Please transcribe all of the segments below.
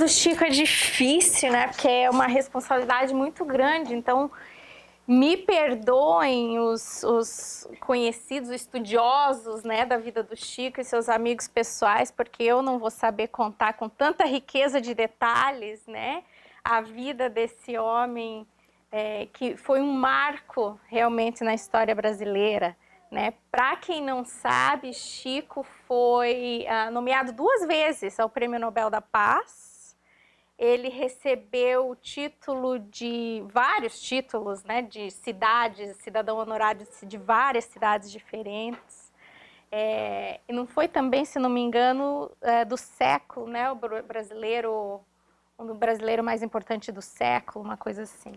do Chico é difícil, né? Porque é uma responsabilidade muito grande. Então, me perdoem os conhecidos, estudiosos, né, da vida do Chico e seus amigos pessoais, porque eu não vou saber contar com tanta riqueza de detalhes, né, a vida desse homem que foi um marco realmente na história brasileira. Né? Para quem não sabe, Chico foi nomeado 2 vezes ao Prêmio Nobel da Paz. Ele recebeu o título de vários títulos, né, de cidades, cidadão honorário de várias cidades diferentes. E não foi também, se não me engano, do século, né, o brasileiro, um brasileiro mais importante do século, uma coisa assim.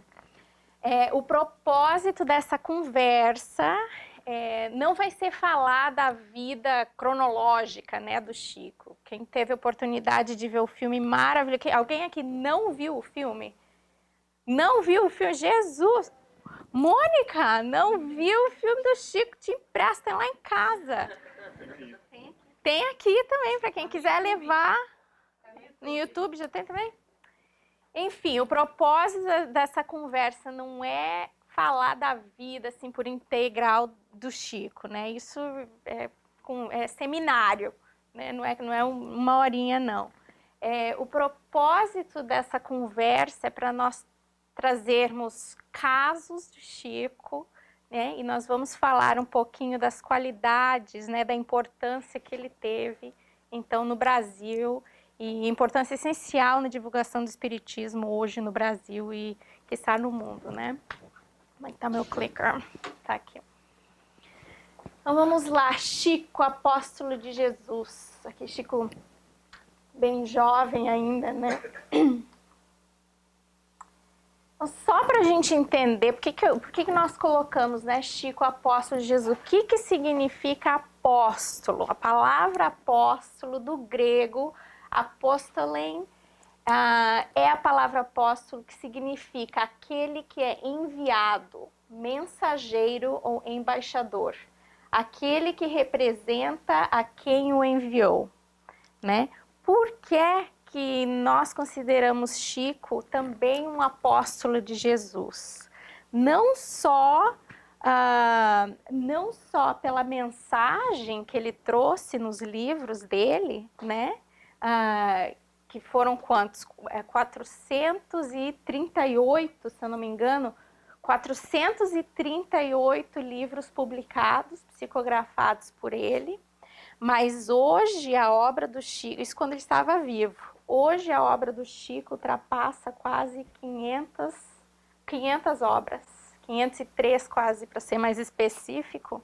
O propósito dessa conversa não vai ser falar da vida cronológica, né, do Chico. Quem teve a oportunidade de ver o filme maravilhoso... Alguém aqui não viu o filme? Não viu o filme? Jesus! Mônica, não viu o filme do Chico? Te empresta lá em casa. Tem aqui também, para quem quiser levar. No YouTube já tem também? Enfim, o propósito dessa conversa não é falar da vida assim por integral do Chico, né? Isso é seminário, né? Não é uma horinha, não. O propósito dessa conversa é para nós trazermos casos do Chico, né? E nós vamos falar um pouquinho das qualidades, né? Da importância que ele teve, então, no Brasil, e importância essencial na divulgação do espiritismo hoje no Brasil e que está no mundo, né? Como é que tá meu clicker? Tá aqui. Então vamos lá, Chico, apóstolo de Jesus. Aqui Chico bem jovem ainda, né? Então, só para a gente entender por que nós colocamos, né, Chico, apóstolo de Jesus. O que significa apóstolo? A palavra apóstolo do grego apóstolen é a palavra apóstolo que significa aquele que é enviado, mensageiro ou embaixador. Aquele que representa a quem o enviou, né? Por que nós consideramos Chico também um apóstolo de Jesus? Não só pela mensagem que ele trouxe nos livros dele, né? Que foram quantos? 438, se eu não me engano, 438 livros publicados, psicografados por ele. Mas hoje a obra do Chico, isso quando ele estava vivo, hoje a obra do Chico ultrapassa quase 500 obras, 503 quase, para ser mais específico.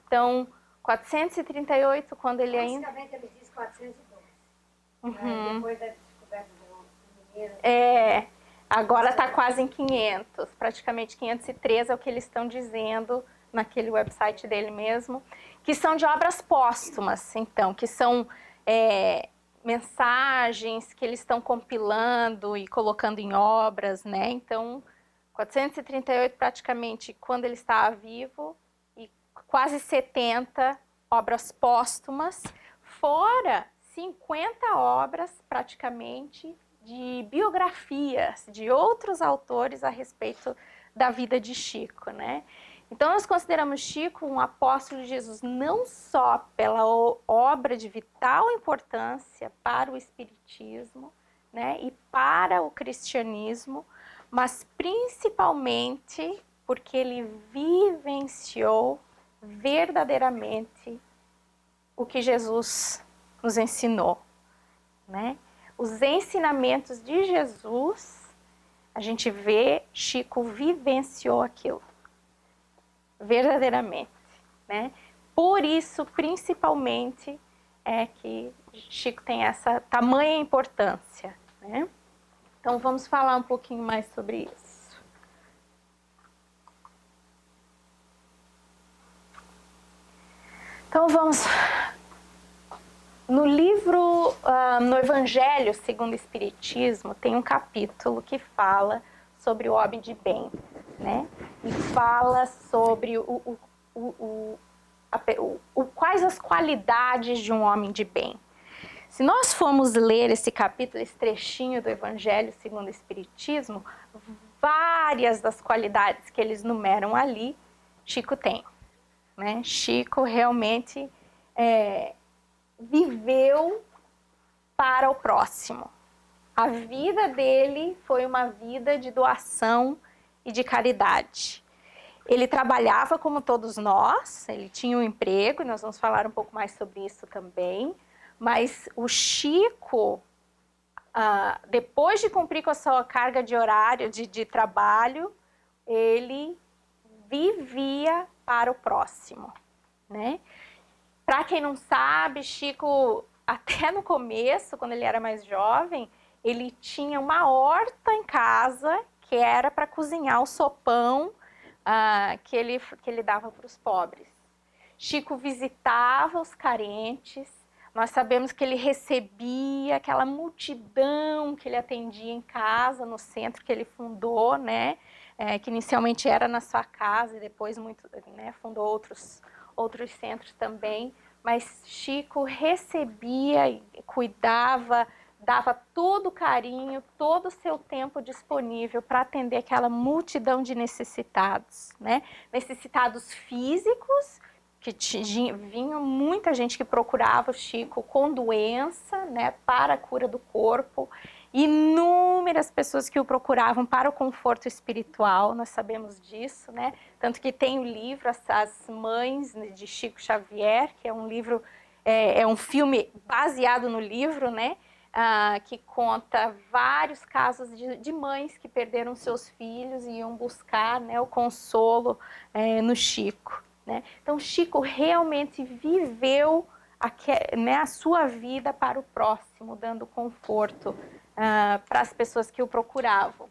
Então, 438 quando ele ainda... Basicamente ele diz 412. Depois da descoberta do mineiro. Agora está quase em 500, praticamente 503 é o que eles estão dizendo naquele website dele mesmo, que são de obras póstumas, então, que são mensagens que eles estão compilando e colocando em obras, né? Então, 438 praticamente quando ele estava vivo e quase 70 obras póstumas, fora 50 obras praticamente de biografias de outros autores a respeito da vida de Chico, né? Então nós consideramos Chico um apóstolo de Jesus não só pela obra de vital importância para o espiritismo, né, e para o cristianismo, mas principalmente porque ele vivenciou verdadeiramente o que Jesus nos ensinou, né? Os ensinamentos de Jesus, a gente vê, Chico vivenciou aquilo, verdadeiramente, né? Por isso, principalmente, é que Chico tem essa tamanha importância, né? Então, vamos falar um pouquinho mais sobre isso. Então, vamos... No livro, no Evangelho segundo o Espiritismo, tem um capítulo que fala sobre o homem de bem, né? E fala sobre quais as qualidades de um homem de bem. Se nós formos ler esse capítulo, esse trechinho do Evangelho segundo o Espiritismo, várias das qualidades que eles numeram ali, Chico tem. Né? Chico realmente viveu para o próximo. A vida dele foi uma vida de doação e de caridade. Ele trabalhava como todos nós, ele tinha um emprego, e nós vamos falar um pouco mais sobre isso também, mas o Chico, depois de cumprir com a sua carga de horário, de trabalho, ele vivia para o próximo, né? Para quem não sabe, Chico, até no começo, quando ele era mais jovem, ele tinha uma horta em casa que era para cozinhar o sopão que ele dava para os pobres. Chico visitava os carentes, nós sabemos que ele recebia aquela multidão que ele atendia em casa, no centro que ele fundou, né? Que inicialmente era na sua casa e depois fundou outros centros também. Mas Chico recebia, cuidava, dava todo o carinho, todo o seu tempo disponível para atender aquela multidão de necessitados, né? Necessitados físicos, que vinha muita gente que procurava o Chico com doença, né, para a cura do corpo, inúmeras pessoas que o procuravam para o conforto espiritual, nós sabemos disso, né? Tanto que tem o livro As Mães de Chico Xavier, que é um livro, é um filme baseado no livro, né? Que conta vários casos de mães que perderam seus filhos e iam buscar, né, o consolo no Chico. Né? Então, Chico realmente viveu a sua vida para o próximo, dando conforto para as pessoas que o procuravam.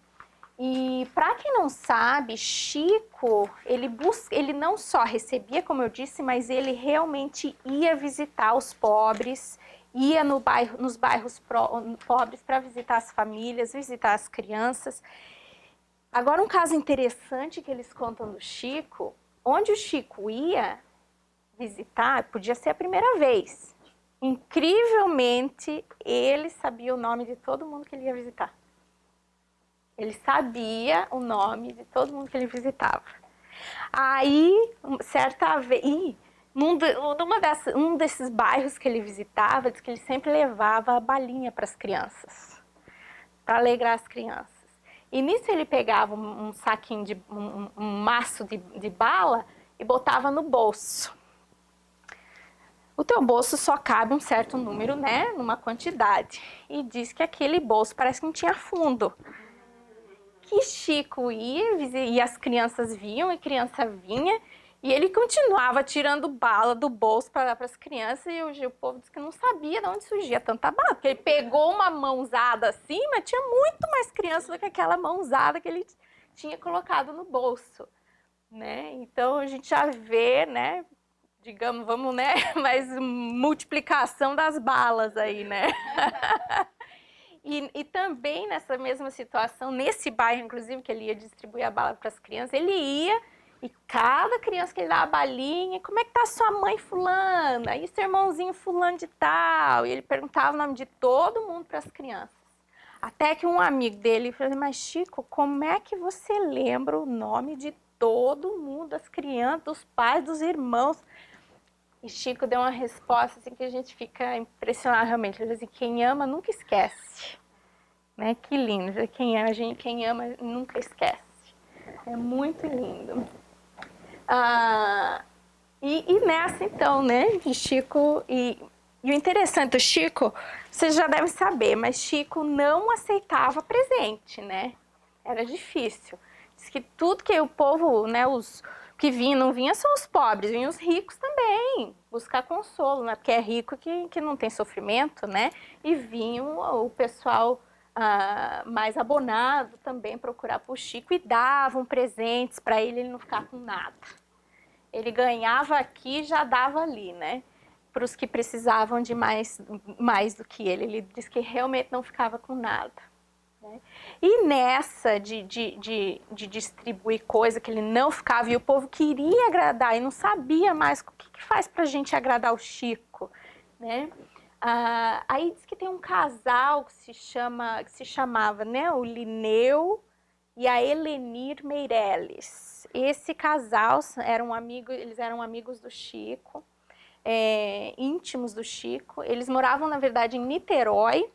E para quem não sabe, Chico, ele não só recebia, como eu disse, mas ele realmente ia visitar os pobres, ia nos bairros pobres para visitar as famílias, visitar as crianças. Agora, um caso interessante que eles contam do Chico, onde o Chico ia visitar, podia ser a primeira vez. Incrivelmente, ele sabia o nome de todo mundo que ele ia visitar. Ele sabia o nome de todo mundo que ele visitava. Aí, certa vez, num desses bairros que ele visitava, diz que ele sempre levava a balinha para as crianças, para alegrar as crianças. E nisso ele pegava um saquinho, um maço de bala e botava no bolso. O teu bolso só cabe um certo número, né, numa quantidade. E diz que aquele bolso parece que não tinha fundo. Que Chico ia e as crianças viam, e criança vinha, e ele continuava tirando bala do bolso para dar para as crianças, e o povo disse que não sabia de onde surgia tanta bala, porque ele pegou uma mãozada assim, mas tinha muito mais criança do que aquela mãozada que ele tinha colocado no bolso, né? Então a gente já vê, né, digamos, vamos, né, mas multiplicação das balas aí, né? E também nessa mesma situação, nesse bairro, inclusive, que ele ia distribuir a bala para as crianças, ele ia e cada criança que ele dava a balinha, como é que tá sua mãe fulana? E seu irmãozinho fulano de tal? E ele perguntava o nome de todo mundo para as crianças. Até que um amigo dele falou, mas Chico, como é que você lembra o nome de todo mundo, das crianças, dos pais, dos irmãos? E Chico deu uma resposta assim que a gente fica impressionado realmente. Ele disse assim, quem ama nunca esquece. Né? Que lindo. Quem ama nunca esquece. É muito lindo. E nessa então, né, de Chico... E o interessante, o Chico, vocês já devem saber, mas Chico não aceitava presente, né? Era difícil. Diz que tudo que o povo, né, os que não vinha só os pobres, vinham os ricos também, buscar consolo, né? Porque é rico que não tem sofrimento, né? E vinham o pessoal mais abonado também procurar por Chico e davam presentes para ele não ficar com nada. Ele ganhava aqui e já dava ali, né? Para os que precisavam de mais do que ele. Ele disse que realmente não ficava com nada. Né? E nessa de distribuir coisa que ele não ficava, e o povo queria agradar e não sabia mais o que faz para a gente agradar o Chico, né? Aí diz que tem um casal que se chamava, né, o Linneu e a Helenir Meirelles. Esse casal eles eram amigos do Chico, íntimos do Chico. Eles moravam, na verdade, em Niterói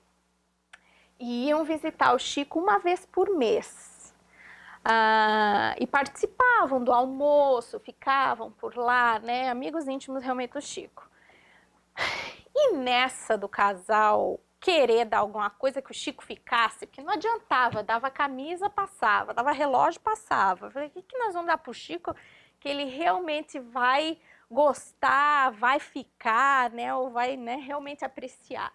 e iam visitar o Chico uma vez por mês. E participavam do almoço, ficavam por lá, né? Amigos íntimos realmente do Chico. E nessa do casal querer dar alguma coisa que o Chico ficasse, porque não adiantava, dava camisa, passava, dava relógio, passava. Eu falei, o que nós vamos dar pro Chico que ele realmente vai gostar, vai ficar, né, ou vai, né, realmente apreciar?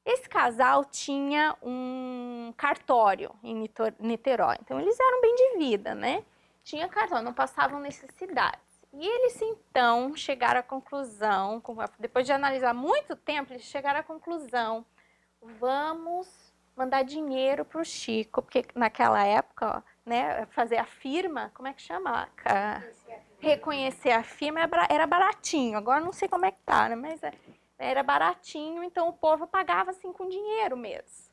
Esse casal tinha um cartório em Niterói, então eles eram bem de vida, né? Tinha cartório, não passavam necessidades. E eles então chegaram à conclusão, depois de analisar muito tempo, eles chegaram à conclusão: vamos mandar dinheiro para o Chico, porque naquela época, ó, né, fazer a firma, como é que chama? Reconhecer a firma era baratinho, agora não sei como é que tá, né, mas era baratinho, então o povo pagava assim com dinheiro mesmo.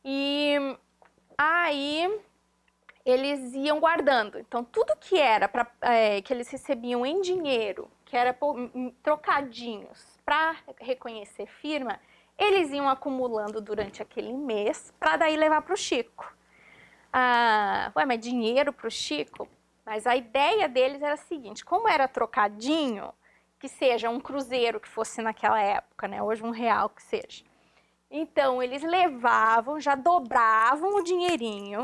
E aí eles iam guardando. Então, tudo que era que eles recebiam em dinheiro, que era trocadinhos para reconhecer firma, eles iam acumulando durante aquele mês para daí levar para o Chico. Ué, mas dinheiro para o Chico? Mas a ideia deles era a seguinte: como era trocadinho, que seja um cruzeiro que fosse naquela época, né? Hoje R$1 que seja. Então, eles levavam, já dobravam o dinheirinho,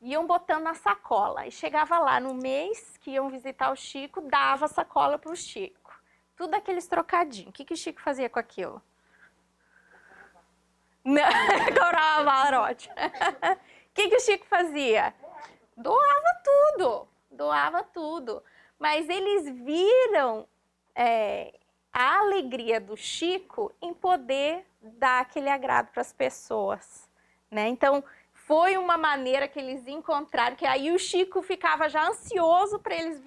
iam botando na sacola. E chegava lá no mês que iam visitar o Chico, dava a sacola para o Chico. Tudo aqueles trocadinhos. O que o Chico fazia com aquilo? Cobrava balarote. O que o Chico fazia? Doava tudo. Doava tudo. Mas eles viram a alegria do Chico em poder dar aquele agrado para as pessoas, né? Então, foi uma maneira que eles encontraram, que aí o Chico ficava já ansioso para eles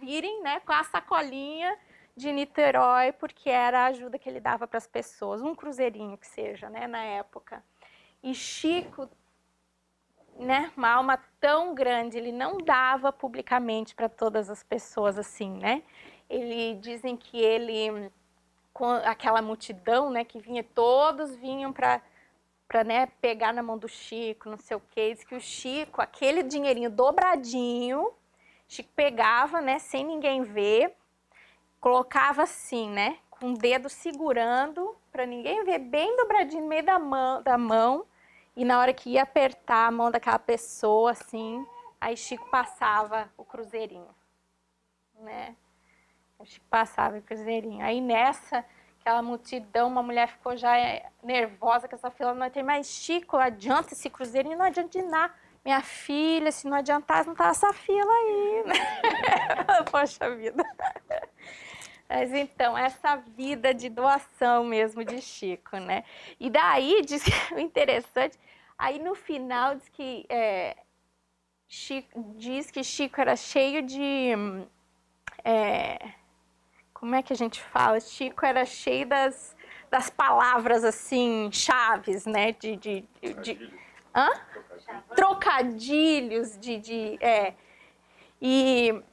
virem, né, com a sacolinha de Niterói, porque era a ajuda que ele dava para as pessoas, um cruzeirinho que seja, né, na época. E Chico, né, uma alma tão grande, ele não dava publicamente para todas as pessoas assim, né? Dizem que ele, com aquela multidão, né, que vinha, todos vinham para né, pegar na mão do Chico, não sei o que, diz que o Chico, aquele dinheirinho dobradinho, Chico pegava, né, sem ninguém ver, colocava assim, né, com o dedo segurando, para ninguém ver, bem dobradinho no meio da mão, e na hora que ia apertar a mão daquela pessoa, assim, aí Chico passava o cruzeirinho, né, o Chico passava o cruzeirinho. Aí nessa, aquela multidão, uma mulher ficou já nervosa com essa fila, não tem mais. Chico, adianta esse cruzeirinho? Não adianta de nada. Minha filha, se não adiantasse, não tava essa fila aí, né? Poxa vida. Mas então, essa vida de doação mesmo de Chico, né? E daí, diz que o interessante, aí no final diz que Chico era cheio de... como é que a gente fala? Chico era cheio das palavras, assim, chaves, né? Hã? Trocadilhos, E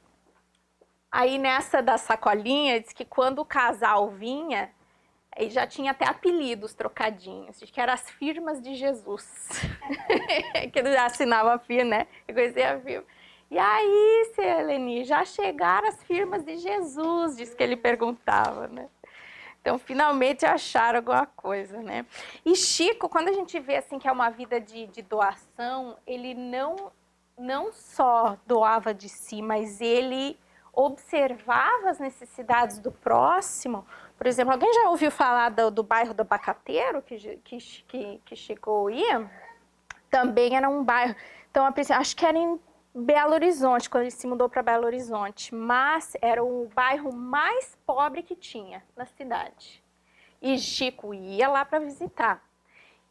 aí nessa da sacolinha, diz que quando o casal vinha, ele já tinha até apelidos trocadinhos, que eram as firmas de Jesus. Que ele já assinava a firma, né? Eu conhecia a firma. E aí, Seleni, já chegaram as firmas de Jesus, diz que ele perguntava, né? Então, finalmente acharam alguma coisa, né? E Chico, quando a gente vê assim que é uma vida de doação, ele não só doava de si, mas ele observava as necessidades do próximo. Por exemplo, alguém já ouviu falar do bairro do Abacateiro, que Chico ia? Também era um bairro... Então, acho que era em Belo Horizonte, quando ele se mudou para Belo Horizonte, mas era o bairro mais pobre que tinha na cidade. E Chico ia lá para visitar.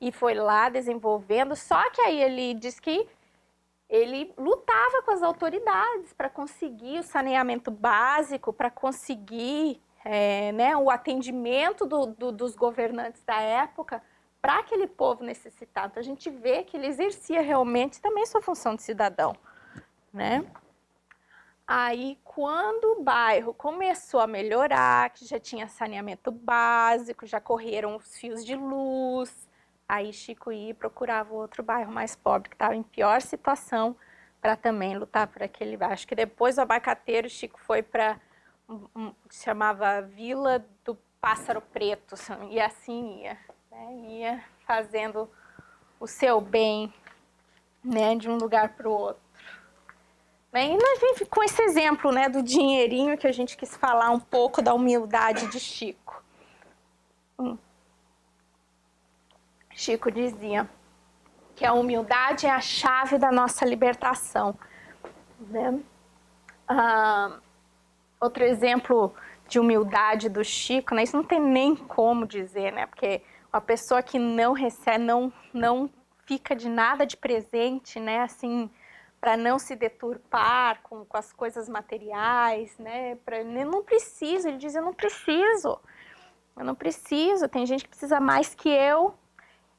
E foi lá desenvolvendo, só que aí ele diz que ele lutava com as autoridades para conseguir o saneamento básico, para conseguir né, o atendimento dos governantes da época para aquele povo necessitado. Então, a gente vê que ele exercia realmente também sua função de cidadão, né? Aí, quando o bairro começou a melhorar, que já tinha saneamento básico, já correram os fios de luz, aí Chico ia e procurava outro bairro mais pobre, que estava em pior situação, para também lutar por aquele bairro. Acho que depois do Abacateiro, Chico foi para que se chamava Vila do Pássaro Preto, e assim ia, né? Ia fazendo o seu bem, né, de um lugar para o outro. E nós vimos com esse exemplo, né, do dinheirinho, que a gente quis falar um pouco da humildade de Chico. Chico dizia que a humildade é a chave da nossa libertação, né? Outro exemplo de humildade do Chico, né, isso não tem nem como dizer, né, porque uma pessoa que não recebe, não fica de nada de presente, né, assim, para não se deturpar com as coisas materiais, né? Não preciso, ele diz, eu não preciso, tem gente que precisa mais que eu.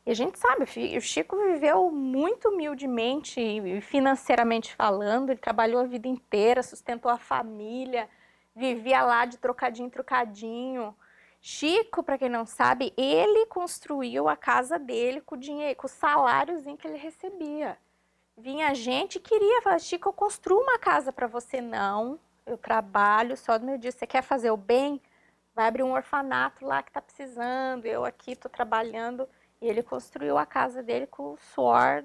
E a gente sabe, o Chico viveu muito humildemente, financeiramente falando, ele trabalhou a vida inteira, sustentou a família, vivia lá de trocadinho em trocadinho. Chico, para quem não sabe, ele construiu a casa dele com o dinheiro, com o saláriozinho que ele recebia. Vinha gente e queria falar, Chico, eu construo uma casa para você. Não, eu trabalho só do meu dia. Você quer fazer o bem? Vai abrir um orfanato lá que está precisando. Eu aqui estou trabalhando. E ele construiu a casa dele com o suor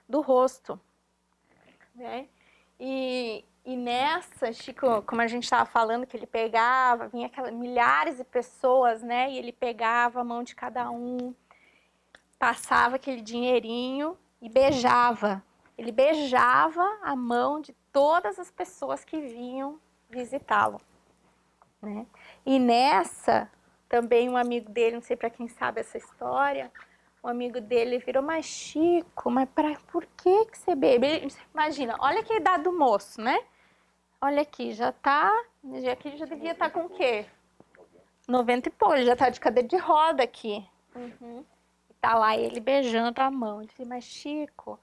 do rosto. Né? E nessa, Chico, como a gente estava falando, que ele pegava, vinha milhares de pessoas, né? E ele pegava a mão de cada um, passava aquele dinheirinho e beijava. Ele beijava a mão de todas as pessoas que vinham visitá-lo, né? E nessa, também um amigo dele, não sei para quem sabe essa história, um amigo dele virou, mas Chico, mas por que você bebe? Imagina, olha que idade do moço, né? Olha aqui, aqui já devia estar com o quê? 90 e pouco, ele já está de cadeira de roda aqui. Tá lá ele beijando a mão. Eu disse, mas Chico,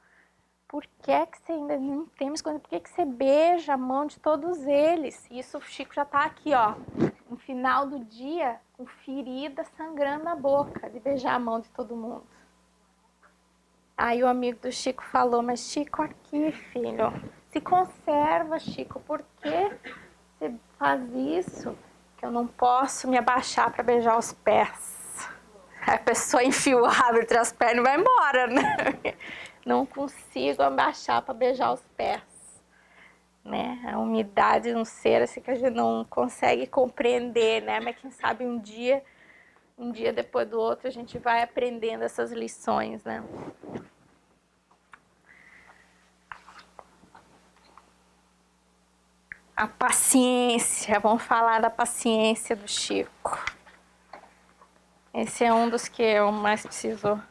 por que você ainda não tem mais coisa? Por que você beija a mão de todos eles? Isso o Chico já tá aqui, ó, no final do dia, com ferida sangrando na boca, de beijar a mão de todo mundo. Aí o amigo do Chico falou, mas Chico, aqui, filho, se conserva, Chico, por que você faz isso? Que eu não posso me abaixar para beijar os pés. A pessoa enfia o rabo entre as pernas e vai embora, né? Não consigo abaixar para beijar os pés, né? A umidade de um ser assim que a gente não consegue compreender, né? Mas quem sabe um dia depois do outro, a gente vai aprendendo essas lições, né? A paciência, vamos falar da paciência do Chico. Esse é um dos que eu mais preciso.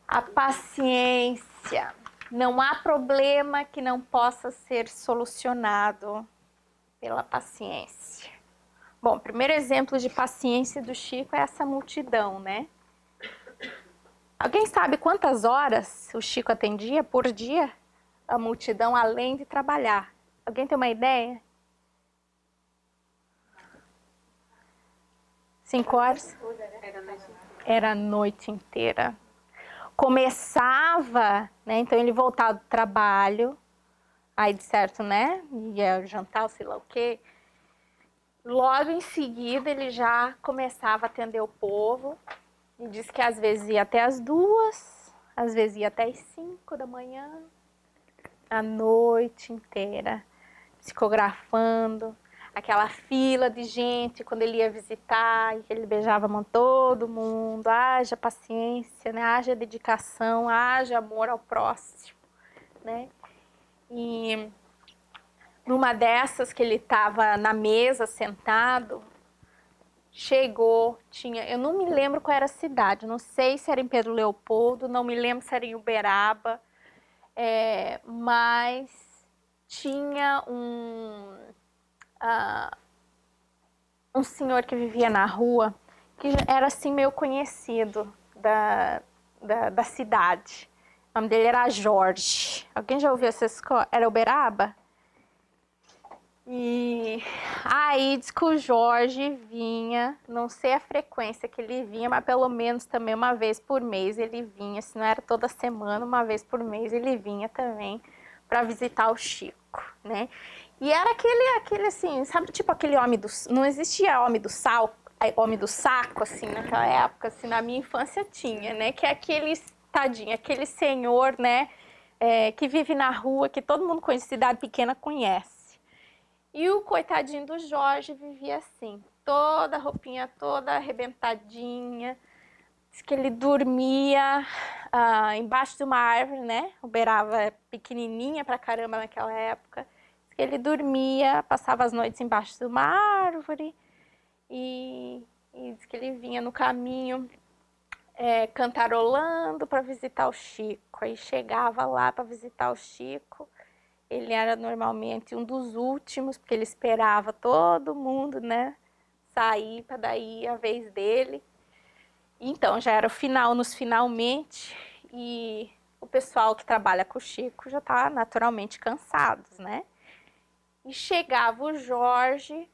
A paciência. Não há problema que não possa ser solucionado pela paciência. Bom, o primeiro exemplo de paciência do Chico é essa multidão, né? Alguém sabe quantas horas o Chico atendia por dia a multidão, além de trabalhar? Alguém tem uma ideia? 5 horas? Era a noite inteira. Começava, né? Então ele voltava do trabalho, aí de certo, né? Ia jantar, sei lá o quê. Logo em seguida ele já começava a atender o povo. E diz que às vezes ia até as 2, às vezes ia até as 5 da manhã, a noite inteira, psicografando. Aquela fila de gente, quando ele ia visitar, e ele beijava a mão de todo mundo. Haja paciência, né? Haja dedicação, haja amor ao próximo, né? E numa dessas que ele estava na mesa, sentado, chegou, eu não me lembro qual era a cidade, não sei se era em Pedro Leopoldo, não me lembro se era em Uberaba, mas tinha um um senhor que vivia na rua, que era assim meio conhecido da cidade. O nome dele era Jorge. Alguém já ouviu essa escola? Era Uberaba? E aí diz que o Jorge vinha, não sei a frequência que ele vinha, mas pelo menos também uma vez por mês ele vinha, se não era toda semana, uma vez por mês ele vinha também para visitar o Chico, né? E era aquele assim, sabe, tipo aquele homem do... Não existia homem do saco, assim, naquela época, assim, na minha infância tinha, né? Que é aquele, tadinho, aquele senhor, né, que vive na rua, que todo mundo conhece, cidade pequena conhece. E o coitadinho do Jorge vivia assim, toda a roupinha toda arrebentadinha. Diz que ele dormia embaixo de uma árvore, né? Uberaba pequenininha pra caramba naquela época. Diz que ele dormia, passava as noites embaixo de uma árvore e diz que ele vinha no caminho cantarolando para visitar o Chico. Aí chegava lá para visitar o Chico. Ele era normalmente um dos últimos, porque ele esperava todo mundo, né, sair para daí a vez dele. Então, já era o final, nos finalmente, e o pessoal que trabalha com o Chico já está naturalmente cansados, né? E chegava o Jorge,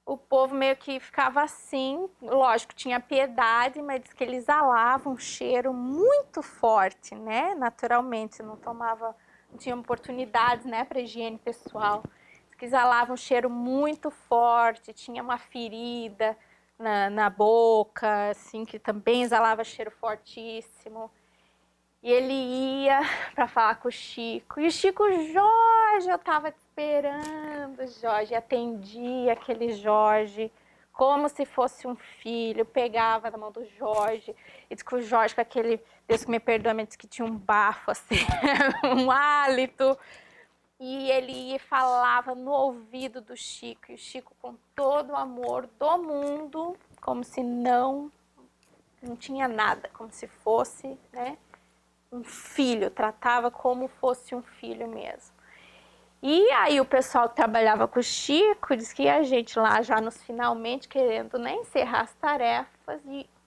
o povo meio que ficava assim, lógico, tinha piedade, mas diz que ele exalava um cheiro muito forte, né? Naturalmente, não tinha oportunidades, né, para higiene pessoal. Diz que exalava um cheiro muito forte, tinha uma ferida na boca, assim, que também exalava cheiro fortíssimo. E ele ia para falar com o Chico. E o Chico, Jorge, eu estava te esperando, Jorge. E atendia aquele Jorge como se fosse um filho. Pegava na mão do Jorge. E diz que o Jorge, com aquele, Deus que me perdoa, mas diz que tinha um bafo, assim, um hálito. E ele ia e falava no ouvido do Chico. E o Chico, com todo o amor do mundo, como se não tinha nada, como se fosse, né, um filho, tratava como fosse um filho mesmo. E aí o pessoal que trabalhava com o Chico diz que a gente lá já nos finalmente querendo, né, encerrar as tarefas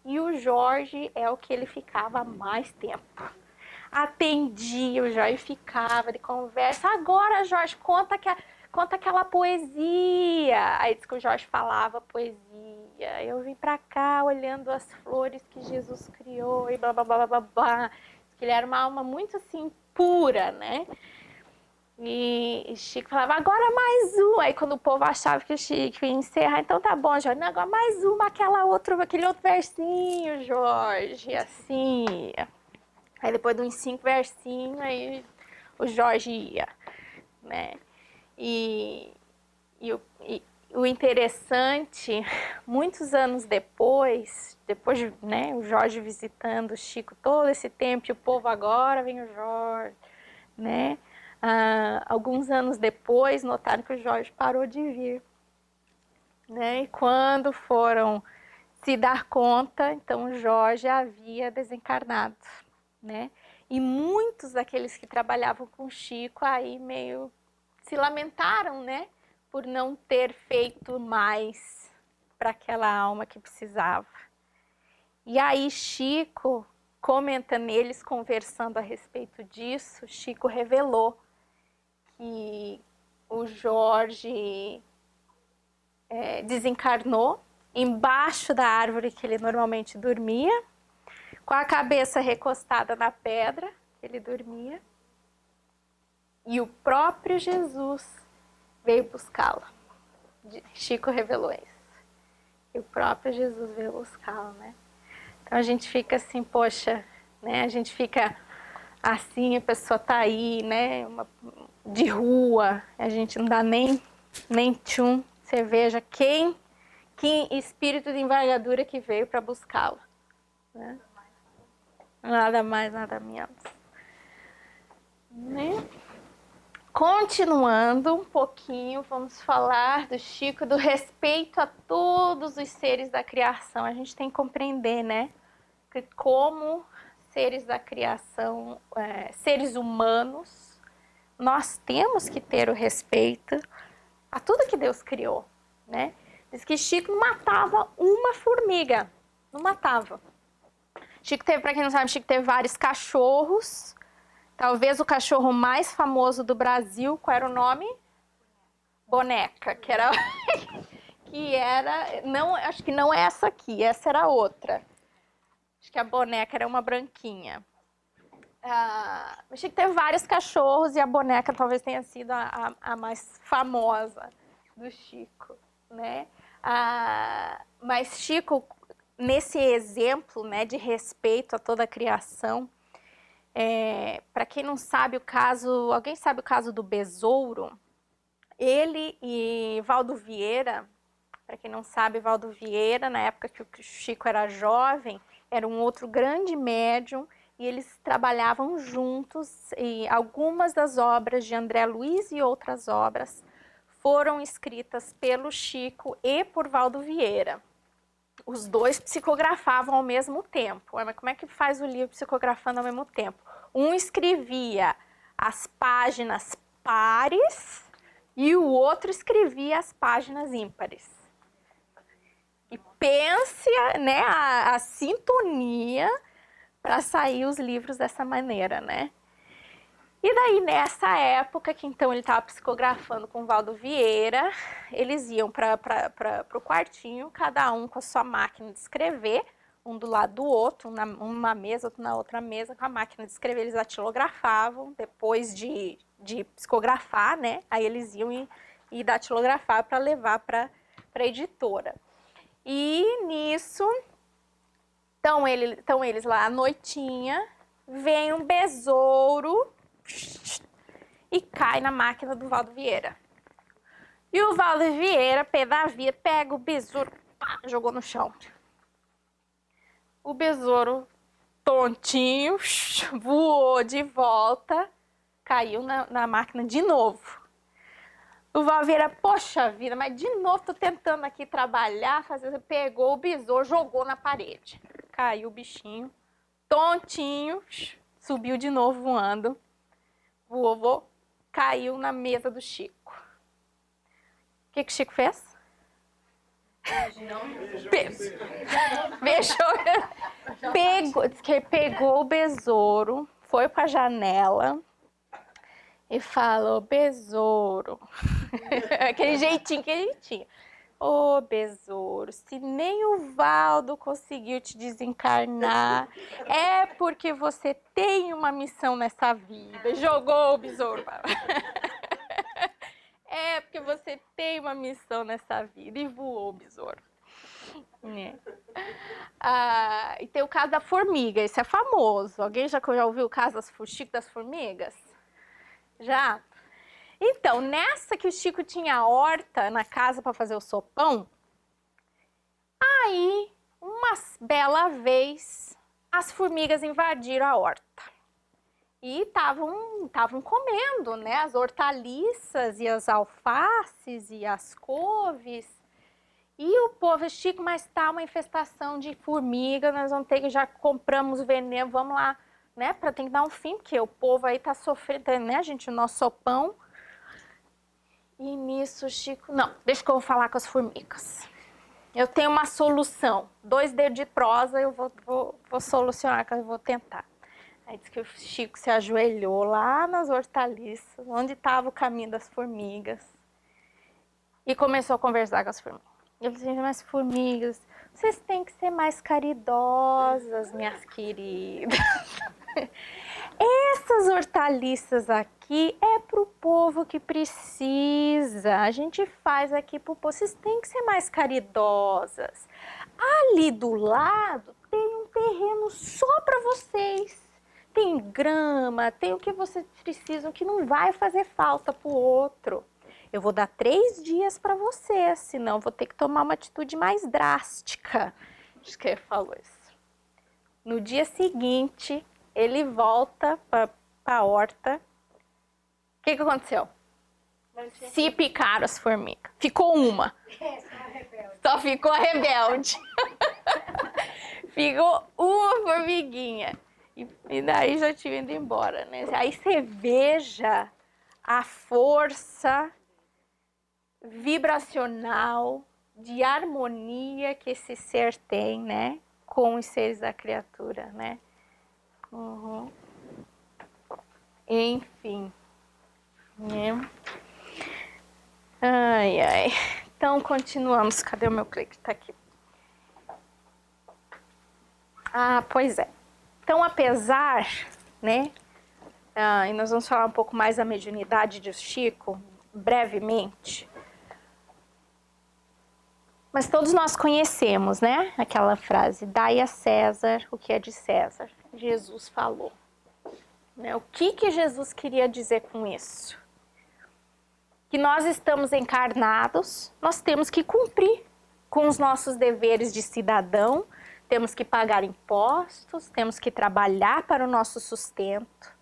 e o Jorge é o que ele ficava mais tempo. Atendia o Jorge, ficava de conversa. Agora, Jorge, conta aquela poesia. Aí diz que o Jorge falava poesia. Eu vim pra cá olhando as flores que Jesus criou e blá blá blá blá blá. Que ele era uma alma muito assim pura, né? E Chico falava, agora mais um. Aí quando o povo achava que o Chico ia encerrar, então tá bom, Jorge, não, agora mais uma, aquele outro versinho, Jorge, assim. Aí depois de uns 5 versinhos, aí o Jorge ia, né? E o interessante, muitos anos depois de, né, o Jorge visitando o Chico todo esse tempo, e o povo agora vem o Jorge, né? Alguns anos depois, notaram que o Jorge parou de vir, né? E quando foram se dar conta, então o Jorge havia desencarnado, né? E muitos daqueles que trabalhavam com o Chico aí meio se lamentaram, né? Por não ter feito mais para aquela alma que precisava. E aí Chico, comentando eles, conversando a respeito disso, Chico revelou que o Jorge desencarnou embaixo da árvore que ele normalmente dormia, com a cabeça recostada na pedra que ele dormia, e o próprio Jesus veio buscá-lo. Chico revelou isso. E o próprio Jesus veio buscá-lo, né? Então a gente fica assim, poxa, né? A gente fica assim, a pessoa tá aí, né? De rua, a gente não dá nem tchum. Você veja que espírito de envergadura que veio para buscá-lo, né? Nada mais, nada menos. Né? Continuando um pouquinho, vamos falar do Chico, do respeito a todos os seres da criação. A gente tem que compreender, né? Que como seres da criação, seres humanos, nós temos que ter o respeito a tudo que Deus criou, né? Diz que Chico não matava uma formiga. Não matava. Chico teve, para quem não sabe, Chico teve vários cachorros. Talvez o cachorro mais famoso do Brasil, qual era o nome? Boneca, que era... não, acho que não é essa aqui, essa era outra. Acho que a boneca era uma branquinha. O Chico teve vários cachorros e a boneca talvez tenha sido a mais famosa do Chico, né? Mas Chico, nesse exemplo, né, de respeito a toda a criação, para quem não sabe o caso, alguém sabe o caso do besouro? Ele e Valdo Vieira, para quem não sabe, Valdo Vieira, na época que o Chico era jovem, era um outro grande médium, e eles trabalhavam juntos, e algumas das obras de André Luiz e outras obras foram escritas pelo Chico e por Valdo Vieira. Os dois psicografavam ao mesmo tempo. Mas como é que faz o livro psicografando ao mesmo tempo? Um escrevia as páginas pares e o outro escrevia as páginas ímpares. E pense, né, a sintonia para sair os livros dessa maneira, né? E daí, nessa época, que então ele estava psicografando com o Valdo Vieira, eles iam para o quartinho, cada um com a sua máquina de escrever, um do lado do outro, uma mesa, outro na outra mesa, com a máquina de escrever, eles datilografavam, depois de psicografar, né? Aí eles iam e datilografar para levar para a editora. E nisso, então eles lá à noitinha, vem um besouro e cai na máquina do Valdo Vieira. E o Valdo Vieira, pé da vida, pega o besouro, pá, jogou no chão. O besouro, tontinho, voou de volta, caiu na máquina de novo. O Valdo Vieira, poxa vida, mas de novo tô tentando aqui trabalhar, pegou o besouro, jogou na parede. Caiu o bichinho, tontinho, subiu de novo voando. Voou, caiu na mesa do Chico. O que o Chico fez? Pegou o besouro, foi para a janela e falou: besouro. Aquele jeitinho que ele tinha. Ô, besouro, se nem o Valdo conseguiu te desencarnar, é porque você tem uma missão nessa vida. Jogou o besouro. É porque você tem uma missão nessa vida. E voou o besouro. E tem o caso da formiga, esse é famoso. Alguém já ouviu o caso do Chico das formigas? Já? Então, nessa que o Chico tinha a horta na casa para fazer o sopão, aí, uma bela vez, as formigas invadiram a horta. E estavam comendo, né, as hortaliças e as alfaces e as couves. E o povo, Chico, mas tá uma infestação de formiga, nós vamos ter que, já compramos veneno, vamos lá, né, tem que dar um fim, porque o povo aí tá sofrendo, né, gente, o nosso sopão. E nisso, Chico, não, deixa que eu vou falar com as formigas. Eu tenho uma solução, 2 dedos de prosa, eu vou solucionar, que eu vou tentar. Aí diz que o Chico se ajoelhou lá nas hortaliças, onde estava o caminho das formigas, e começou a conversar com as formigas. Ele disse: mas formigas, vocês têm que ser mais caridosas, minhas queridas. Essas hortaliças aqui é para o povo que precisa. A gente faz aqui para o povo. Vocês têm que ser mais caridosas. Ali do lado tem um terreno só para vocês. Tem grama, tem o que vocês precisam, que não vai fazer falta para o outro. Eu vou dar 3 dias para vocês, senão vou ter que tomar uma atitude mais drástica. Acho que ele falou isso. No dia seguinte, ele volta para a horta. O que aconteceu? Se picaram as formigas. Ficou uma. Só ficou a rebelde. Ficou uma formiguinha. E daí já tinha ido embora, né? Aí você veja a força vibracional de harmonia que esse ser tem, né? Com os seres da criatura, né? Uhum. Enfim. Né? Ai, ai. Então, continuamos. Cadê o meu clique? Tá aqui. Ah, pois é. Então, apesar, né? E nós vamos falar um pouco mais da mediunidade de Chico, brevemente. Mas todos nós conhecemos, né? Aquela frase, dai a César o que é de César. Jesus falou. Né? O que Jesus queria dizer com isso? Que nós estamos encarnados, nós temos que cumprir com os nossos deveres de cidadão, temos que pagar impostos, temos que trabalhar para o nosso sustento,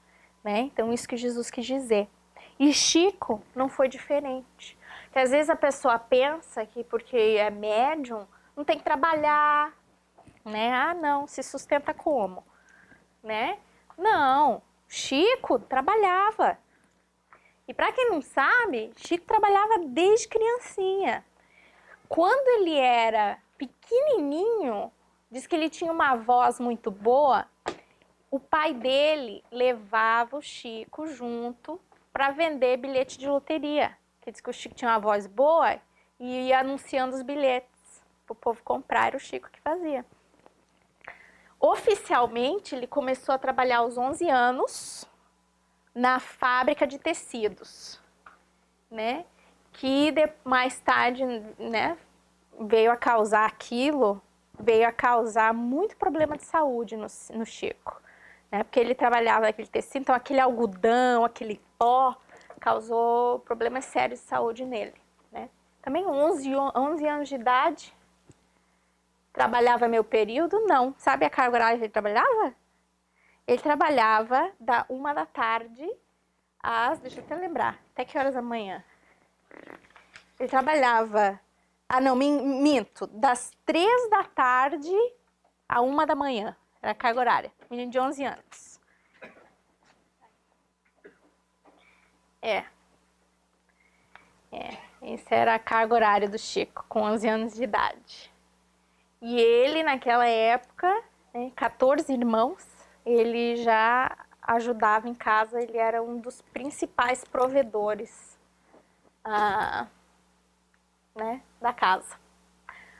né? Então, isso que Jesus quis dizer. E Chico não foi diferente. Que às vezes a pessoa pensa que porque é médium, não tem que trabalhar, né? Ah, não, se sustenta como? Né? Não, Chico trabalhava. E para quem não sabe, Chico trabalhava desde criancinha. Quando ele era pequenininho, diz que ele tinha uma voz muito boa, o pai dele levava o Chico junto para vender bilhete de loteria. Que diz que o Chico tinha uma voz boa e ia anunciando os bilhetes para o povo comprar, era o Chico que fazia. Oficialmente, ele começou a trabalhar aos 11 anos na fábrica de tecidos, né? Que mais tarde, né, veio a causar muito problema de saúde no Chico, né? Porque ele trabalhava naquele tecido, então aquele algodão, aquele pó, causou problemas sérios de saúde nele, né? Também 11 anos de idade, trabalhava meio período? Não. Sabe a carga horária que ele trabalhava? Ele trabalhava da 1 da tarde às, deixa eu até lembrar, até que horas da manhã? Ele trabalhava, minto, das 3 da tarde à 1 da manhã, era a carga horária, menino de 11 anos. Essa era a carga horária do Chico, com 11 anos de idade. E ele, naquela época, 14 irmãos, ele já ajudava em casa, ele era um dos principais provedores né, da casa.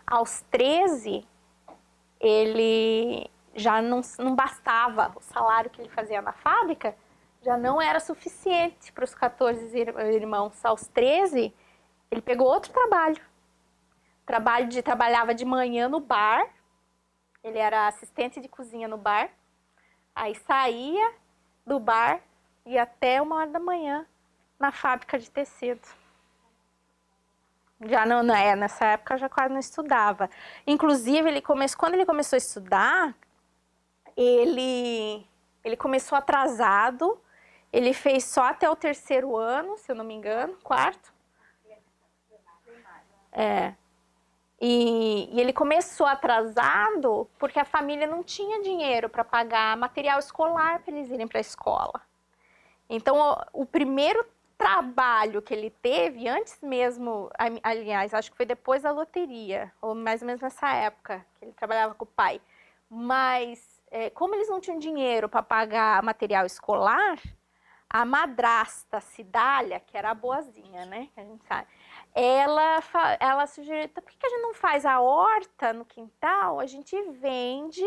Aos 13, ele já não bastava, o salário que ele fazia na fábrica já não era suficiente para os 14 irmãos. Aos 13, ele pegou outro trabalho. Trabalhava de manhã no bar, ele era assistente de cozinha no bar, aí saía do bar e até 1 hora da manhã na fábrica de tecido. Já nessa época já quase não estudava. Inclusive, quando ele começou a estudar, ele começou atrasado, ele fez só até o 3º ano, se eu não me engano, 4º. E ele começou atrasado porque a família não tinha dinheiro para pagar material escolar para eles irem para a escola. Então, o primeiro trabalho que ele teve, antes mesmo, aliás, acho que foi depois da loteria, ou mais ou menos nessa época, que ele trabalhava com o pai. Mas, como eles não tinham dinheiro para pagar material escolar, a madrasta Cidália, que era a boazinha, né, que a gente sabe, ela sugeriu, por que a gente não faz a horta no quintal? A gente vende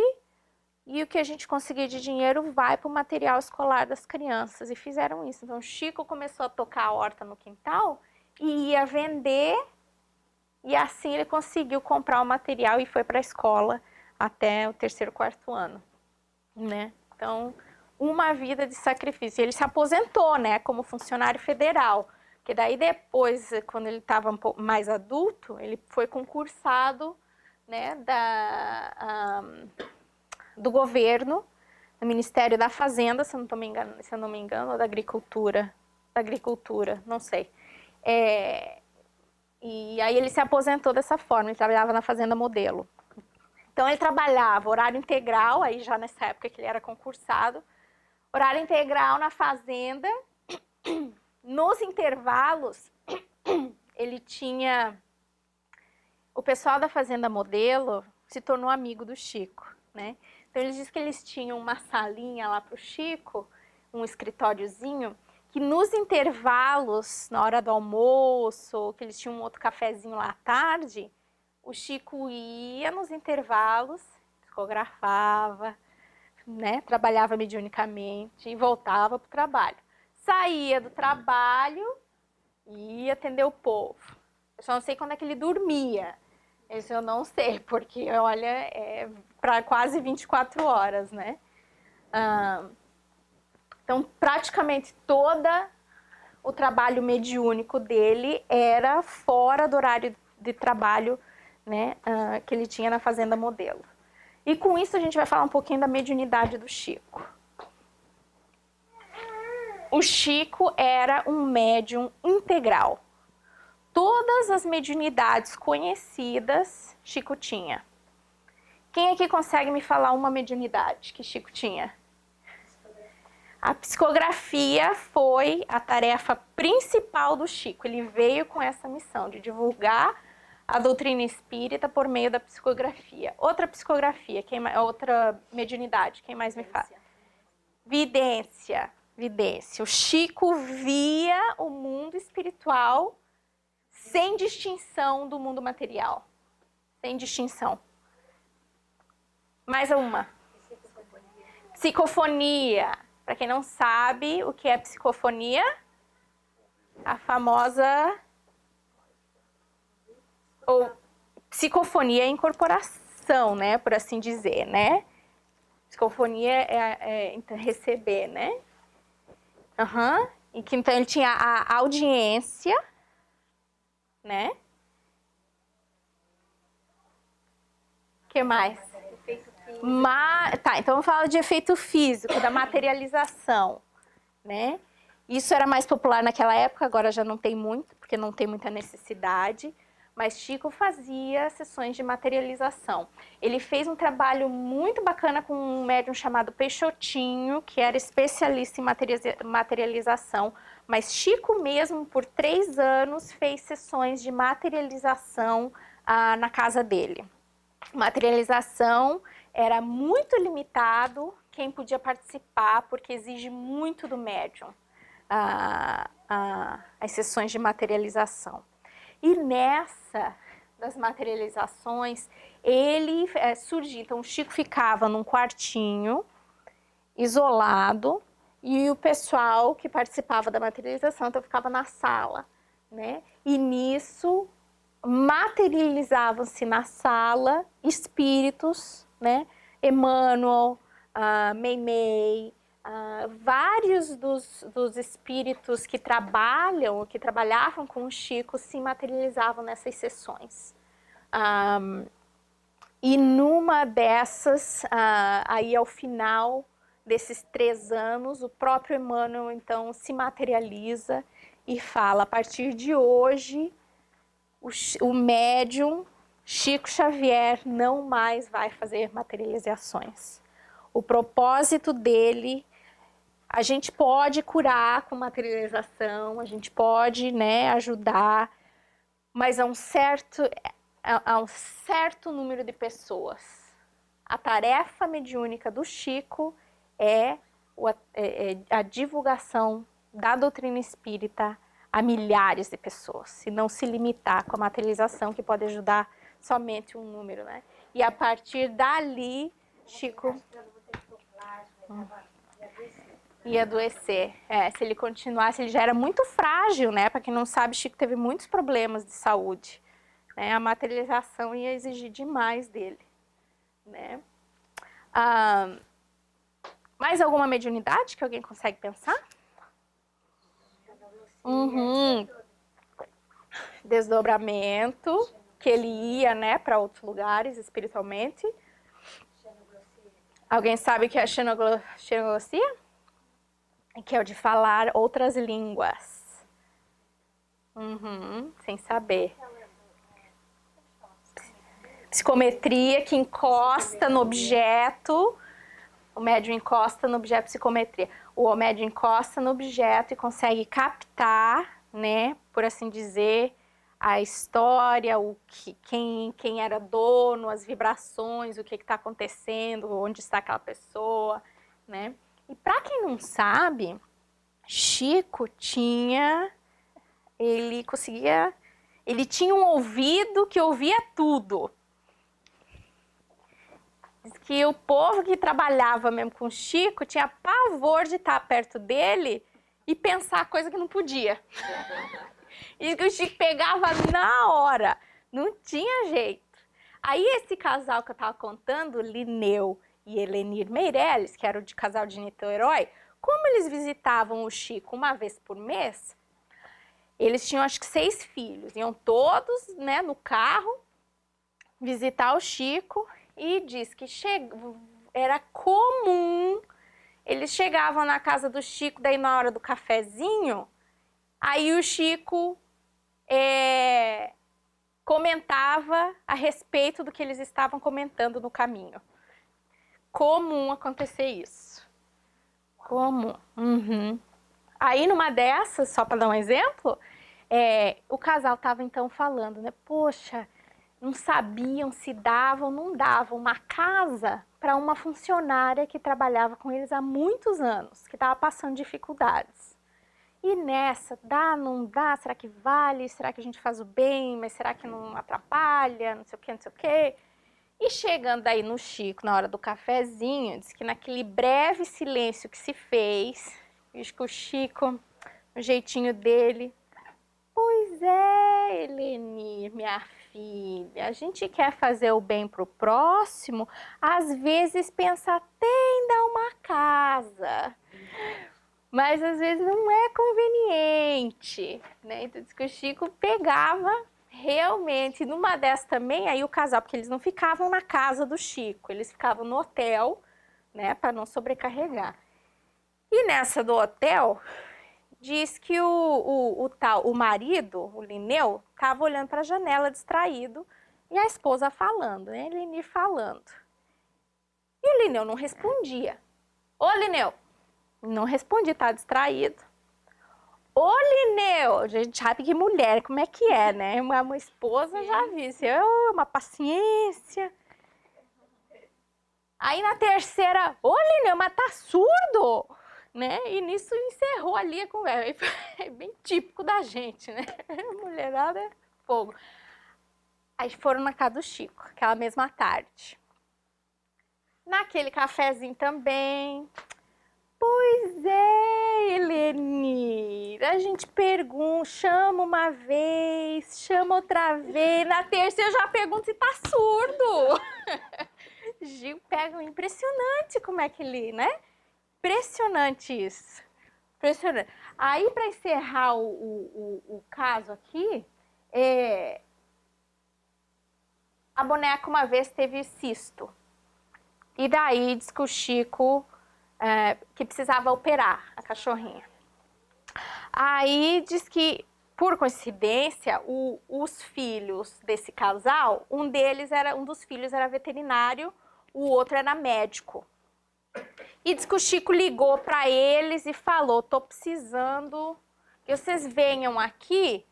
e o que a gente conseguir de dinheiro vai para o material escolar das crianças. E fizeram isso. Então, o Chico começou a tocar a horta no quintal e ia vender. E assim ele conseguiu comprar o material e foi para a escola até o 3º, 4º ano, né? Então, uma vida de sacrifício. Ele se aposentou, né, como funcionário federal. Porque daí depois, quando ele estava um pouco mais adulto, ele foi concursado, né, do governo, do Ministério da Fazenda, se eu não me engano, ou da Agricultura, não sei. E aí ele se aposentou dessa forma, ele trabalhava na Fazenda Modelo. Então ele trabalhava horário integral, aí já nessa época que ele era concursado, horário integral na fazenda. Nos intervalos, ele tinha pessoal da Fazenda Modelo se tornou amigo do Chico, né? Então eles dizem que eles tinham uma salinha lá para o Chico, um escritóriozinho, que nos intervalos, na hora do almoço, que eles tinham um outro cafezinho lá à tarde, o Chico ia nos intervalos, psicografava, né? Trabalhava mediunicamente e voltava para o trabalho. Saía do trabalho e ia atender o povo. Eu só não sei quando é que ele dormia. Isso eu não sei, porque, olha, é para quase 24 horas, né? Então, praticamente todo o trabalho mediúnico dele era fora do horário de trabalho, né, que ele tinha na Fazenda Modelo. E com isso a gente vai falar um pouquinho da mediunidade do Chico. O Chico era um médium integral. Todas as mediunidades conhecidas, Chico tinha. Quem aqui consegue me falar uma mediunidade que Chico tinha? A psicografia foi a tarefa principal do Chico. Ele veio com essa missão de divulgar a doutrina espírita por meio da psicografia. Outra psicografia, outra mediunidade, quem mais me fala? Vidência. Vidência. O Chico via o mundo espiritual sem distinção do mundo material. Sem distinção. Mais uma. Psicofonia. Para quem não sabe o que é psicofonia, a famosa ou psicofonia é incorporação, né, por assim dizer, né? Psicofonia é receber, né? E que então ele tinha a audiência, né? O que mais? Tá, então vamos falar de efeito físico, da materialização, né? Isso era mais popular naquela época, agora já não tem muito, porque não tem muita necessidade, mas Chico fazia sessões de materialização. Ele fez um trabalho muito bacana com um médium chamado Peixotinho, que era especialista em materialização, mas Chico mesmo, por 3 anos, fez sessões de materialização na casa dele. Materialização era muito limitado quem podia participar, porque exige muito do médium as sessões de materialização. E nessa das materializações, ele surgia. Então, o Chico ficava num quartinho, isolado, e o pessoal que participava da materialização, então, ficava na sala, né? E nisso, materializavam-se na sala espíritos, né? Emmanuel, Meimei, vários dos espíritos que trabalhavam com o Chico se materializavam nessas sessões. E numa dessas, aí ao final desses 3 anos, o próprio Emmanuel então se materializa e fala: a partir de hoje, o médium Chico Xavier não mais vai fazer materializações. O propósito dele, a gente pode curar com materialização, a gente pode, né, ajudar, mas a um certo número de pessoas. A tarefa mediúnica do Chico é a divulgação da doutrina espírita a milhares de pessoas, e não se limitar com a materialização, que pode ajudar somente um número, né? E a partir dali, Chico ia adoecer. Se ele continuasse, ele já era muito frágil, né? Para quem não sabe, Chico teve muitos problemas de saúde, né? A materialização ia exigir demais dele, né? Mais alguma mediunidade que alguém consegue pensar? Desdobramento, que ele ia, né, para outros lugares espiritualmente. Alguém sabe o que é xenoglossia? Que é o de falar outras línguas. Sem saber. Psicometria, que encosta no objeto. O médium encosta no objeto, psicometria. O médium encosta no objeto e consegue captar, né, por assim dizer, a história, quem era dono, as vibrações, o que está acontecendo, onde está aquela pessoa, né? E para quem não sabe, Chico ele tinha um ouvido que ouvia tudo. Diz que o povo que trabalhava mesmo com o Chico tinha pavor de estar perto dele e pensar coisa que não podia. Diz que o Chico pegava na hora, não tinha jeito. Aí esse casal que eu estava contando, Lineu e Helenir Meirelles, que era o casal de Niterói, como eles visitavam o Chico uma vez por mês, eles tinham acho que 6 filhos, iam todos, né, no carro visitar o Chico. E diz que era comum, eles chegavam na casa do Chico, daí na hora do cafezinho, aí o Chico comentava a respeito do que eles estavam comentando no caminho. Comum acontecer isso. Comum. Uhum. Aí numa dessas, só para dar um exemplo, o casal estava então falando, né? Poxa, não sabiam se davam ou não davam uma casa para uma funcionária que trabalhava com eles há muitos anos, que estava passando dificuldades. E nessa, dá, não dá, será que vale, será que a gente faz o bem, mas será que não atrapalha, não sei o que, não sei o que. E chegando aí no Chico, na hora do cafezinho, diz que naquele breve silêncio que se fez, diz que o Chico, o jeitinho dele, pois é, Eleni, minha filha, a gente quer fazer o bem pro próximo, às vezes pensa até em dar uma casa, mas às vezes não é conveniente, né? Então diz que o Chico pegava realmente, numa dessas também, aí o casal, porque eles não ficavam na casa do Chico, eles ficavam no hotel, né, para não sobrecarregar. E nessa do hotel, diz que o marido, o Lineu, estava olhando para a janela distraído e a esposa falando, né? Elenir falando. E o Lineu não respondia. Ô, Lineu! Não respondia, tá distraído. Ô, Lineu! A gente sabe que mulher, como é que é, né? Uma esposa já disse, uma paciência. Aí na terceira, ô, Lineu, mas tá surdo? Né? E nisso encerrou ali a conversa. É bem típico da gente, né? Mulherada é fogo. Aí foram na casa do Chico, aquela mesma tarde. Naquele cafezinho também. Pois é, Eleni. A gente pergunta, chama uma vez, chama outra vez. Na terceira eu já pergunto se tá surdo. Gil pega, impressionante como é que ele, né? Impressionante isso. Impressionante. Aí, para encerrar o caso aqui, a boneca uma vez teve cisto. E daí diz que o Chico que precisava operar a cachorrinha. Aí diz que, por coincidência, os filhos desse casal, um dos filhos era veterinário, o outro era médico. E diz que o Chico ligou para eles e falou, tô precisando que vocês venham aqui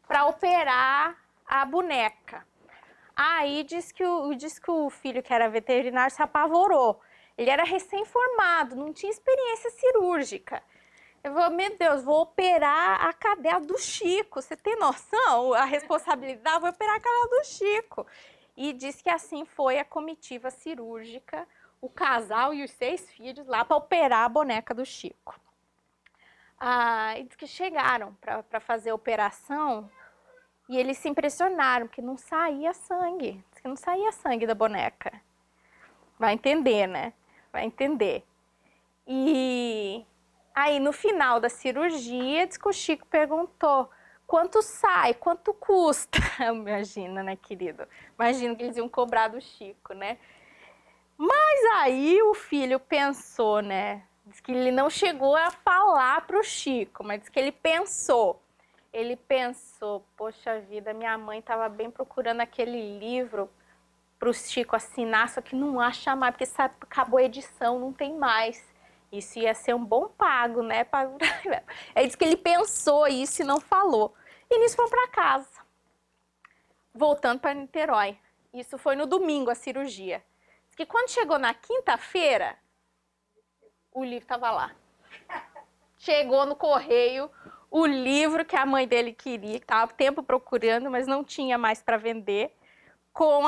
para operar a boneca. Aí diz que o filho, que era veterinário, se apavorou. Ele era recém-formado, não tinha experiência cirúrgica. Eu falei, meu Deus, vou operar a cadela do Chico. Você tem noção? A responsabilidade, vou operar a cadela do Chico. E diz que assim foi a comitiva cirúrgica, o casal e os 6 filhos lá para operar a boneca do Chico. E diz que chegaram para fazer a operação e eles se impressionaram, porque não saía sangue. Diz que não saía sangue da boneca. Vai entender, né? Vai entender. E aí, no final da cirurgia, diz que o Chico perguntou, quanto sai, quanto custa? Imagina, né, querido? Imagina que eles iam cobrar do Chico, né? Mas aí o filho pensou, né? Diz que ele não chegou a falar para o Chico, mas diz que ele pensou. Ele pensou, poxa vida, minha mãe estava bem procurando aquele livro para o Chico assinar, só que não acha mais, porque sabe, acabou a edição, não tem mais. Isso ia ser um bom pago, né? Aí diz que ele pensou isso e não falou. E nisso foi para casa. voltando para Niterói. Isso foi no domingo, a cirurgia. Diz que quando chegou na quinta-feira, o livro estava lá. Chegou no correio o livro que a mãe dele queria, que estava tempo procurando, mas não tinha mais para vender, com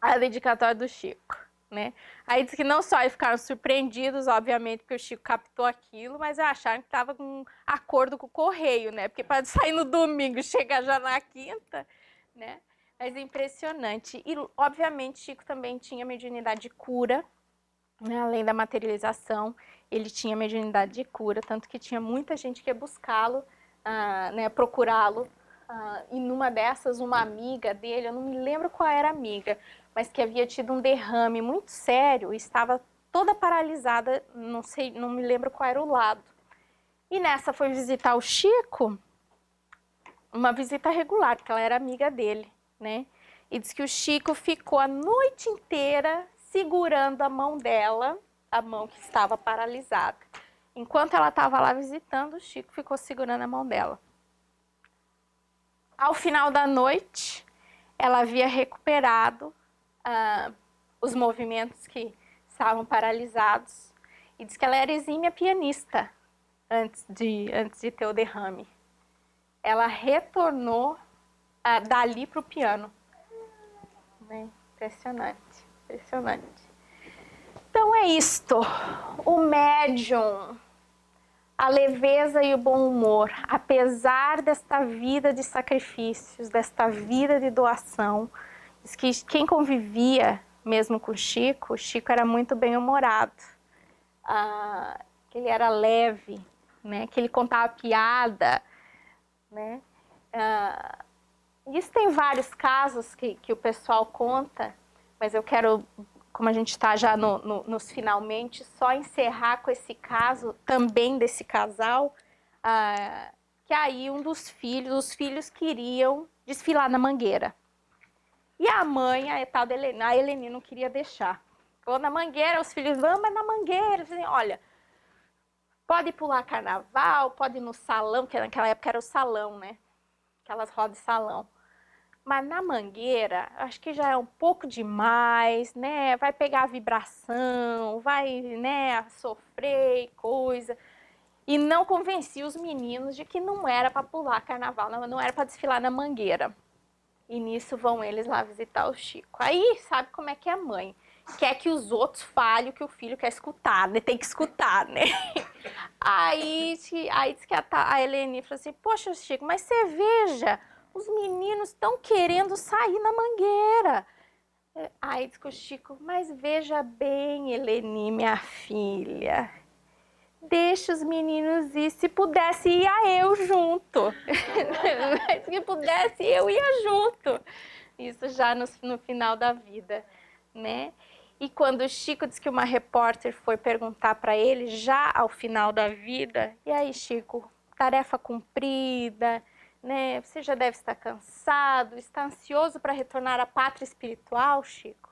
a dedicatória do Chico, né? Aí diz que não só eles ficaram surpreendidos, obviamente, porque o Chico captou aquilo, mas acharam que estava com um acordo com o correio, né? Porque para sair no domingo e chegar já na quinta, né? Mas é impressionante. E, obviamente, Chico também tinha mediunidade de cura, né? Além da materialização, ele tinha mediunidade de cura, tanto que tinha muita gente que ia buscá-lo, né, procurá-lo. E numa dessas, uma amiga dele, eu não me lembro qual era a amiga, mas que havia tido um derrame muito sério e estava toda paralisada, não sei, não me lembro qual era o lado. E nessa foi visitar o Chico, uma visita regular, porque ela era amiga dele, né? E diz que o Chico ficou a noite inteira segurando a mão dela, a mão que estava paralisada. Enquanto ela estava lá visitando, o Chico ficou segurando a mão dela. Ao final da noite, ela havia recuperado os movimentos que estavam paralisados e diz que ela era exímia pianista antes de ter o derrame. Ela retornou dali para o piano. Né? Impressionante, impressionante. Então é isto, o médium, a leveza e o bom humor, apesar desta vida de sacrifícios, desta vida de doação, diz que quem convivia mesmo com o Chico era muito bem-humorado, que ele era leve, né? Que ele contava piada, né? Isso tem vários casos que o pessoal conta, mas eu quero, como a gente está já nos finalmente, só encerrar com esse caso, também desse casal, que aí os filhos queriam desfilar na Mangueira. E a mãe, a tal da a Eleni não queria deixar. Ou na Mangueira, os filhos vão, mas na Mangueira, dizem, olha, pode pular carnaval, pode ir no salão, que naquela época era o salão, né? Aquelas rodas de salão. Mas na Mangueira, acho que já é um pouco demais, né? Vai pegar a vibração, vai, né, sofrer coisa. E não convencia os meninos de que não era para pular carnaval, não era para desfilar na Mangueira. E nisso vão eles lá visitar o Chico. Aí, sabe como é que é a mãe? Quer que os outros falem o que o filho quer escutar, né? Tem que escutar, né? Aí diz que a Eleni falou assim, poxa, Chico, mas você veja, os meninos estão querendo sair na Mangueira. Aí diz que o Chico, mas veja bem, Eleni, minha filha, deixa os meninos ir, se pudesse ia eu junto. Se pudesse eu ia junto. Isso já no final da vida, né? E quando o Chico disse que uma repórter foi perguntar para ele, já ao final da vida, e aí, Chico, tarefa cumprida, né? Você já deve estar cansado, está ansioso para retornar à pátria espiritual, Chico?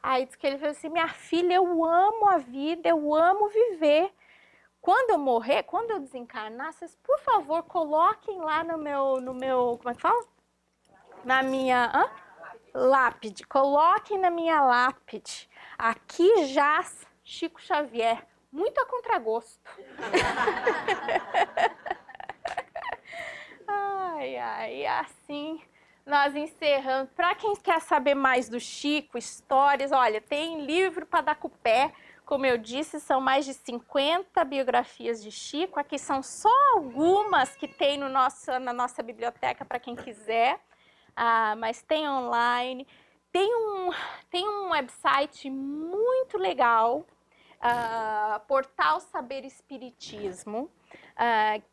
Aí disse que ele falou assim, minha filha, eu amo a vida, eu amo viver. Quando eu morrer, quando eu desencarnar, vocês, por favor, coloquem lá no meu, como é que fala? Na minha lápide. Coloquem na minha lápide. Aqui jaz Chico Xavier. Muito a contragosto. E assim nós encerramos. Para quem quer saber mais do Chico, histórias, olha, tem livro para dar com o pé. Como eu disse, são mais de 50 biografias de Chico. Aqui são só algumas que tem na nossa biblioteca para quem quiser. Mas tem online. Tem um website muito legal, Portal Saber Espiritismo,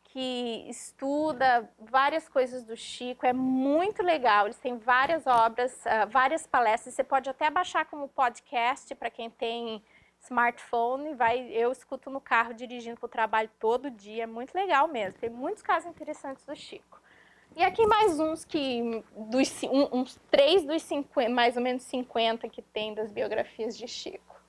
que estuda várias coisas do Chico. É muito legal. Eles têm várias obras, várias palestras. Você pode até baixar como podcast para quem tem smartphone, eu escuto no carro dirigindo para o trabalho todo dia, é muito legal mesmo, tem muitos casos interessantes do Chico. E aqui mais uns uns 3 dos 50, mais ou menos 50 que tem das biografias de Chico.